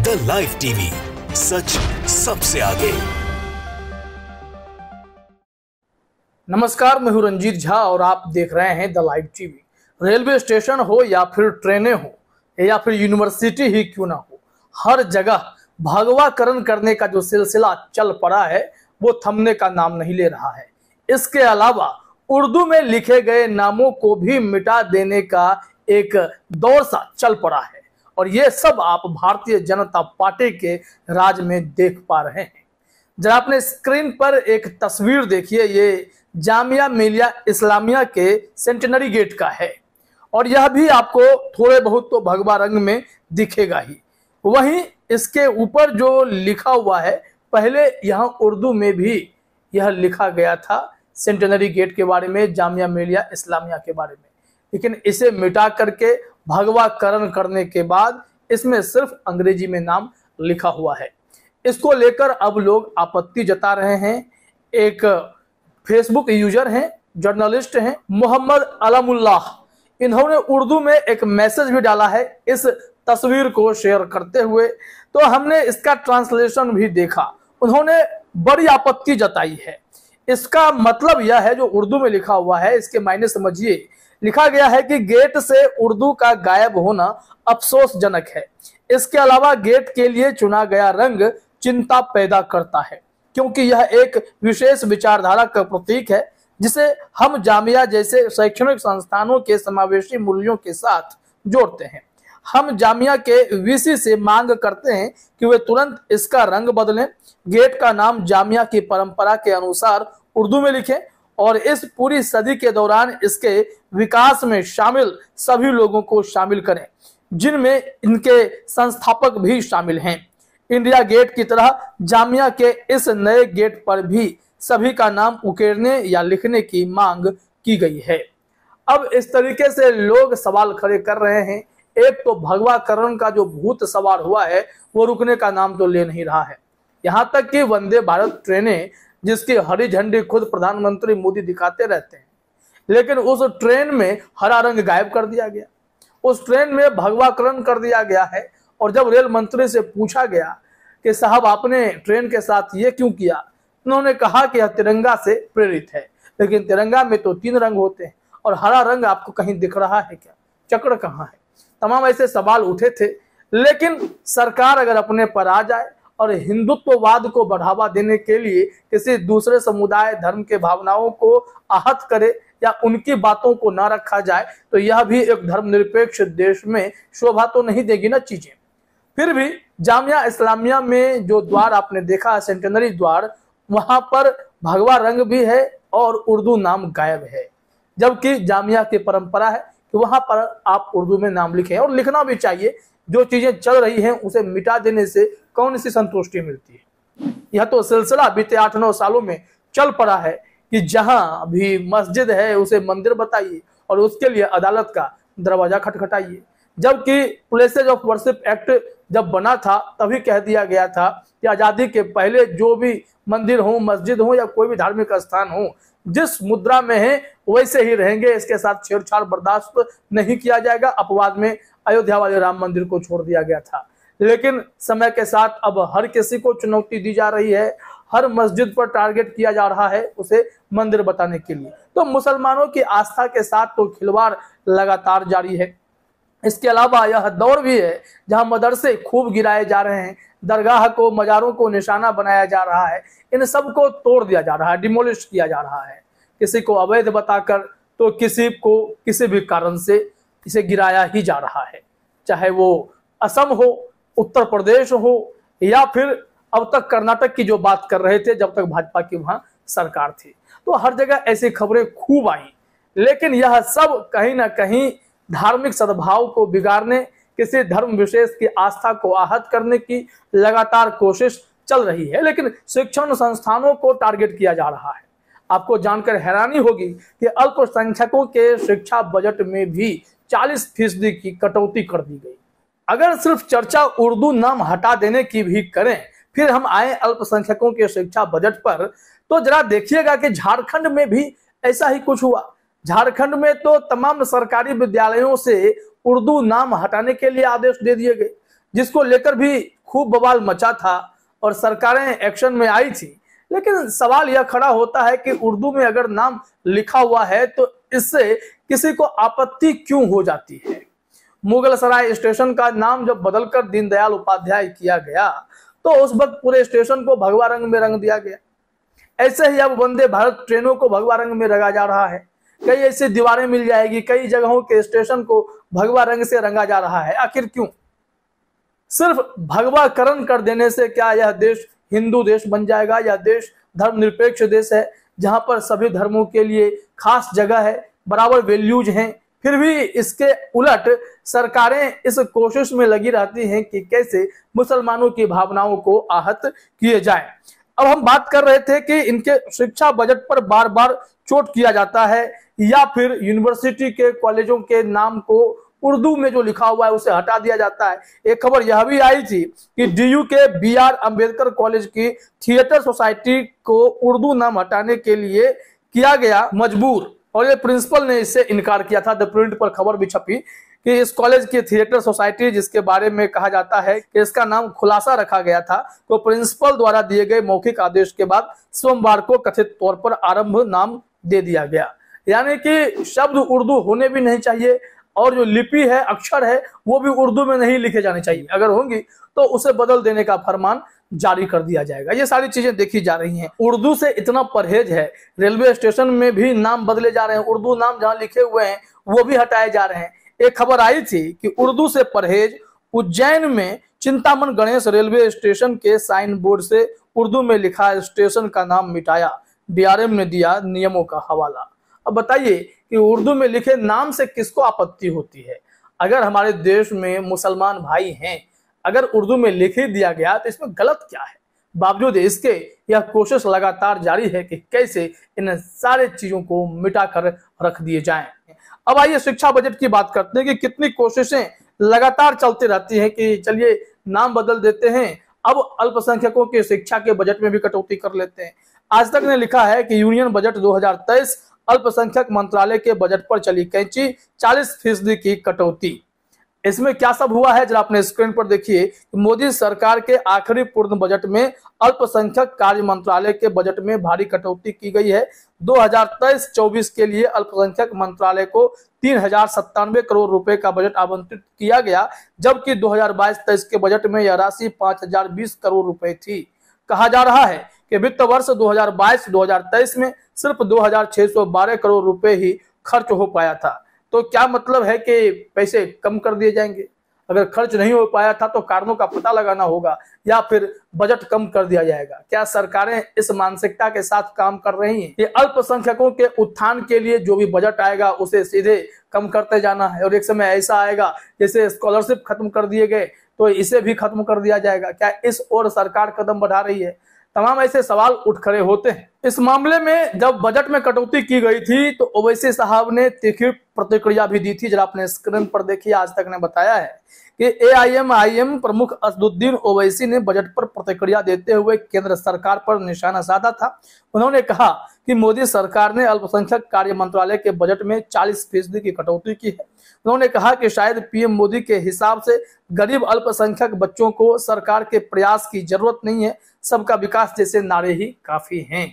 The live TV, सच सबसे आगे। नमस्कार, मैं हूं रंजीत झा और आप देख रहे हैं the live TV. Railway station हो या फिर ट्रेनें हो या फिर यूनिवर्सिटी ही क्यों ना हो, हर जगह भगवाकरण करने का जो सिलसिला चल पड़ा है वो थमने का नाम नहीं ले रहा है। इसके अलावा उर्दू में लिखे गए नामों को भी मिटा देने का एक दौर सा चल पड़ा है और ये सब आप भारतीय जनता पार्टी के राज में देख पा रहे हैं। जरा अपने स्क्रीन पर एक तस्वीर देखिए, ये जामिया मिलिया इस्लामिया के सेंटेनरी गेट का है और यह भी आपको थोड़े बहुत तो भगवा रंग में दिखेगा ही। वहीं इसके ऊपर जो लिखा हुआ है, पहले यहाँ उर्दू में भी यह लिखा गया था सेंटेनरी गेट के बारे में, जामिया मिलिया इस्लामिया के बारे में, लेकिन इसे मिटा करके भगवाकरण करने के बाद इसमें सिर्फ अंग्रेजी में नाम लिखा हुआ है। इसको लेकर अब लोग आपत्ति जता रहे हैं। एक फेसबुक यूजर हैं, जर्नलिस्ट हैं, मोहम्मद अलमुल्लाह, इन्होंने उर्दू में एक मैसेज भी डाला है इस तस्वीर को शेयर करते हुए, तो हमने इसका ट्रांसलेशन भी देखा। उन्होंने बड़ी आपत्ति जताई है। इसका मतलब यह है, जो उर्दू में लिखा हुआ है इसके मायने समझिए। लिखा गया है कि गेट से उर्दू का गायब होना अफसोसजनक है। इसके अलावा गेट के लिए चुना गया रंग चिंता पैदा करता है, क्योंकि यह एक विशेष विचारधारा का प्रतीक है जिसे हम जामिया जैसे शैक्षणिक संस्थानों के समावेशी मूल्यों के साथ जोड़ते हैं। हम जामिया के वीसी से मांग करते हैं कि वे तुरंत इसका रंग बदलें, गेट का नाम जामिया की परंपरा के अनुसार उर्दू में लिखें और इस पूरी सदी के दौरान इसके विकास में शामिल सभी लोगों को शामिल करें, जिनमें इनके संस्थापक भी शामिल हैं। इंडिया गेट की तरह जामिया के इस नए गेट पर भी सभी का नाम उकेरने या लिखने की मांग की गई है। अब इस तरीके से लोग सवाल खड़े कर रहे हैं। एक तो भगवाकरण का जो भूत सवार हुआ है वो रुकने का नाम तो ले नहीं रहा है। यहाँ तक कि वंदे भारत ट्रेनें, जिसकी हरी झंडी खुद प्रधानमंत्री मोदी दिखाते रहते हैं, लेकिन उस ट्रेन में हरा रंग गायब कर दिया गया, उस ट्रेन में भगवाकरण कर दिया गया है। और जब रेल मंत्री से पूछा गया कि साहब आपने ट्रेन के साथ ये क्यों किया, उन्होंने कहा कि यह तिरंगा से प्रेरित है, लेकिन तिरंगा में तो 3 रंग होते हैं और हरा रंग आपको कहीं दिख रहा है क्या, चक्र कहाँ है। तमाम ऐसे सवाल उठे थे। लेकिन सरकार अगर अपने पर आ जाए और हिंदुत्ववाद को बढ़ावा देने के लिए किसी दूसरे समुदाय धर्म के भावनाओं को आहत करे या उनकी बातों को ना रखा जाए, तो यह भी एक धर्मनिरपेक्ष देश में शोभा तो नहीं देगी ना चीजें। फिर भी जामिया इस्लामिया में जो द्वार आपने देखा, सेंटेनरी द्वार, वहां पर भगवा रंग भी है और उर्दू नाम गायब है, जबकि जामिया की परंपरा है कि वहां पर आप उर्दू में नाम लिखें और लिखना भी चाहिए। जो चीजें चल रही हैं उसे मिटा देने से कौन सी संतुष्टि मिलती है। यह तो सिलसिला बीते 8-9 सालों में चल पड़ा है कि जहां भी मस्जिद है उसे मंदिर बताइए और उसके लिए अदालत का दरवाजा खटखटाइए। जबकि प्लेसेज ऑफ वर्शिप एक्ट जब बना था तभी कह दिया गया था कि आजादी के पहले जो भी मंदिर हो, मस्जिद हो या कोई भी धार्मिक स्थान हो, जिस मुद्रा में है वैसे ही रहेंगे, इसके साथ छेड़छाड़ बर्दाश्त नहीं किया जाएगा। अपवाद में अयोध्या वाले राम मंदिर को छोड़ दिया गया था, लेकिन समय के साथ अब हर किसी को चुनौती दी जा रही है, हर मस्जिद पर टारगेट किया जा रहा है उसे मंदिर बताने के लिए। तो मुसलमानों की आस्था के साथ तो खिलवाड़ लगातार जारी है। इसके अलावा यह दौर भी है जहां मदरसे खूब गिराए जा रहे हैं, दरगाह को, मजारों को निशाना बनाया जा रहा है, इन सब को तोड़ दिया जा रहा है, डिमोलिश किया जा रहा है। किसी को अवैध बताकर तो किसी को किसी भी कारण से इसे गिराया ही जा रहा है, चाहे वो असम हो, उत्तर प्रदेश हो या फिर अब तक कर्नाटक की जो बात कर रहे थे जब तक भाजपा की वहां सरकार थी। तो हर जगह ऐसी खबरें खूब आई, लेकिन यह सब कहीं ना कहीं धार्मिक सद्भाव को बिगाड़ने, किसी धर्म विशेष की आस्था को आहत करने की लगातार कोशिश चल रही है। लेकिन शिक्षण संस्थानों को टारगेट किया जा रहा है। आपको जानकर हैरानी होगी कि अल्पसंख्यकों के शिक्षा बजट में भी 40% की कटौती कर दी गई। अगर सिर्फ चर्चा उर्दू नाम हटा देने की भी करें, फिर हम आए अल्पसंख्यकों के शिक्षा बजट पर, तो जरा देखिएगा कि झारखंड में भी ऐसा ही कुछ हुआ। झारखंड में तो तमाम सरकारी विद्यालयों से उर्दू नाम हटाने के लिए आदेश दे दिए गए। जिसको लेकर भी खूब बवाल मचा था और सरकारें एक्शन में आई थी। लेकिन सवाल यह खड़ा होता है कि उर्दू में अगर नाम लिखा हुआ है तो इससे किसी को आपत्ति क्यों हो जाती है। मुगल सराय स्टेशन का नाम जब बदलकर दीनदयाल उपाध्याय किया गया तो उस वक्त पूरे स्टेशन को भगवा रंग में रंग दिया गया। ऐसे ही अब वंदे भारत ट्रेनों को भगवा रंग में रंगा जा रहा है। कई ऐसी दीवारें मिल जाएगी, कई जगहों के स्टेशन को भगवा रंग से रंगा जा रहा है। आखिर क्यों? सिर्फ भगवाकरण कर देने से क्या यह देश हिंदू देश बन जाएगा? यह देश धर्मनिरपेक्ष देश है जहां पर सभी धर्मों के लिए खास जगह है, बराबर वैल्यूज हैं। फिर भी इसके उलट सरकारें इस कोशिश में लगी रहती हैं कि कैसे मुसलमानों की भावनाओं को आहत किए जाए। अब हम बात कर रहे थे कि इनके शिक्षा बजट पर बार बार चोट किया जाता है या फिर यूनिवर्सिटी के कॉलेजों के नाम को उर्दू में जो लिखा हुआ है उसे हटा दिया जाता है। एक खबर यह भी आई थी कि डीयू के BR अम्बेडकर कॉलेज की थिएटर सोसाइटी को उर्दू नाम हटाने के लिए किया गया मजबूर और ये प्रिंसिपल ने इससे इनकार किया था। द प्रिंट पर खबर भी छपी कि इस कॉलेज की थिएटर सोसाइटी, जिसके बारे में कहा जाता है कि इसका नाम खुलासा रखा गया था, तो प्रिंसिपल द्वारा दिए गए मौखिक आदेश के बाद सोमवार को कथित तौर पर आरंभ नाम दे दिया गया। यानी कि शब्द उर्दू होने भी नहीं चाहिए और जो लिपि है, अक्षर है, वो भी उर्दू में नहीं लिखे जाने चाहिए। अगर होंगी तो उसे बदल देने का फरमान जारी कर दिया जाएगा। ये सारी चीजें देखी जा रही हैं। उर्दू से इतना परहेज है, रेलवे स्टेशन में भी नाम बदले जा रहे हैं, उर्दू नाम जहां लिखे हुए हैं वो भी हटाए जा रहे हैं। एक खबर आई थी कि उर्दू से परहेज, उज्जैन में चिंतामन गणेश रेलवे स्टेशन के साइन बोर्ड से उर्दू में लिखा स्टेशन का नाम मिटाया, DRM ने दिया नियमों का हवाला। अब बताइए कि उर्दू में लिखे नाम से किसको आपत्ति होती है? अगर हमारे देश में मुसलमान भाई हैं, अगर उर्दू में लिख ही दिया गया तो इसमें गलत क्या है? बावजूद इसके यह कोशिश लगातार जारी है कि कैसे इन सारे चीजों को मिटा कर रख दिए जाएं। अब आइए शिक्षा बजट की बात करते हैं कि कितनी कोशिशें लगातार चलती रहती हैं कि चलिए नाम बदल देते हैं, अब अल्पसंख्यकों की शिक्षा के बजट में भी कटौती कर लेते हैं। आज तक ने लिखा है कि यूनियन बजट 2023 अल्पसंख्यक मंत्रालय के बजट पर चली कैंची, 40% की कटौती। इसमें क्या सब हुआ है जरा अपने स्क्रीन पर देखिए। मोदी सरकार के आखिरी पूर्ण बजट में अल्पसंख्यक कार्य मंत्रालय के बजट में भारी कटौती की गई है। 2023-24 के लिए अल्पसंख्यक मंत्रालय को 3097 करोड़ रुपए का बजट आवंटित किया गया, जबकि 2022-23 के बजट में यह राशि 5020 करोड़ रुपए थी। कहा जा रहा है कि वित्त वर्ष 2022-2023 में सिर्फ 2612 करोड़ रुपए ही खर्च हो पाया था। तो क्या मतलब है कि पैसे कम कर दिए जाएंगे? अगर खर्च नहीं हो पाया था तो कारणों का पता लगाना होगा या फिर बजट कम कर दिया जाएगा। क्या सरकारें इस मानसिकता के साथ काम कर रही हैं कि अल्पसंख्यकों के उत्थान के लिए जो भी बजट आएगा उसे सीधे कम करते जाना है और एक समय ऐसा आएगा जैसे स्कॉलरशिप खत्म कर दिए गए तो इसे भी खत्म कर दिया जाएगा? क्या इस ओर सरकार कदम बढ़ा रही है? तमाम ऐसे सवाल उठ खड़े होते हैं। इस मामले में जब बजट में कटौती की गई थी तो ओवैसी साहब ने तीखी प्रतिक्रिया भी दी थी। जरा अपने स्क्रीन पर देखिए। आज तक ने बताया है कि AIM प्रमुख असदुद्दीन ओवैसी ने बजट पर प्रतिक्रिया देते हुए केंद्र सरकार पर निशाना साधा था। उन्होंने कहा कि मोदी सरकार ने अल्पसंख्यक कार्य मंत्रालय के बजट में 40% की कटौती की है। उन्होंने कहा कि शायद PM मोदी के हिसाब से गरीब अल्पसंख्यक बच्चों को सरकार के प्रयास की जरूरत नहीं है, सबका विकास जैसे नारे ही काफी हैं।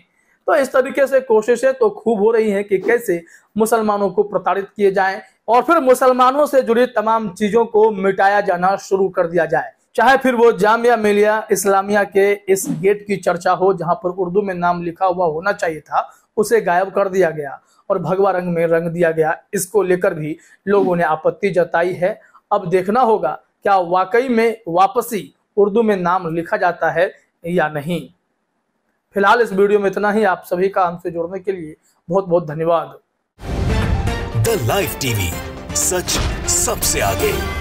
तो इस तरीके से कोशिशें तो खूब हो रही हैं कि कैसे मुसलमानों को प्रताड़ित किए जाएं और फिर मुसलमानों से जुड़ी तमाम चीजों को मिटाया जाना शुरू कर दिया जाए। चाहे फिर वो जामिया मिलिया इस्लामिया के इस गेट की चर्चा हो जहां पर उर्दू में नाम लिखा हुआ होना चाहिए था, उसे गायब कर दिया गया और भगवा रंग में रंग दिया गया। इसको लेकर भी लोगों ने आपत्ति जताई है। अब देखना होगा क्या वाकई में वापसी उर्दू में नाम लिखा जाता है या नहीं। फिलहाल इस वीडियो में इतना ही। आप सभी का हमसे जुड़ने के लिए बहुत बहुत धन्यवाद। द लाइव टीवी, सच सबसे आगे।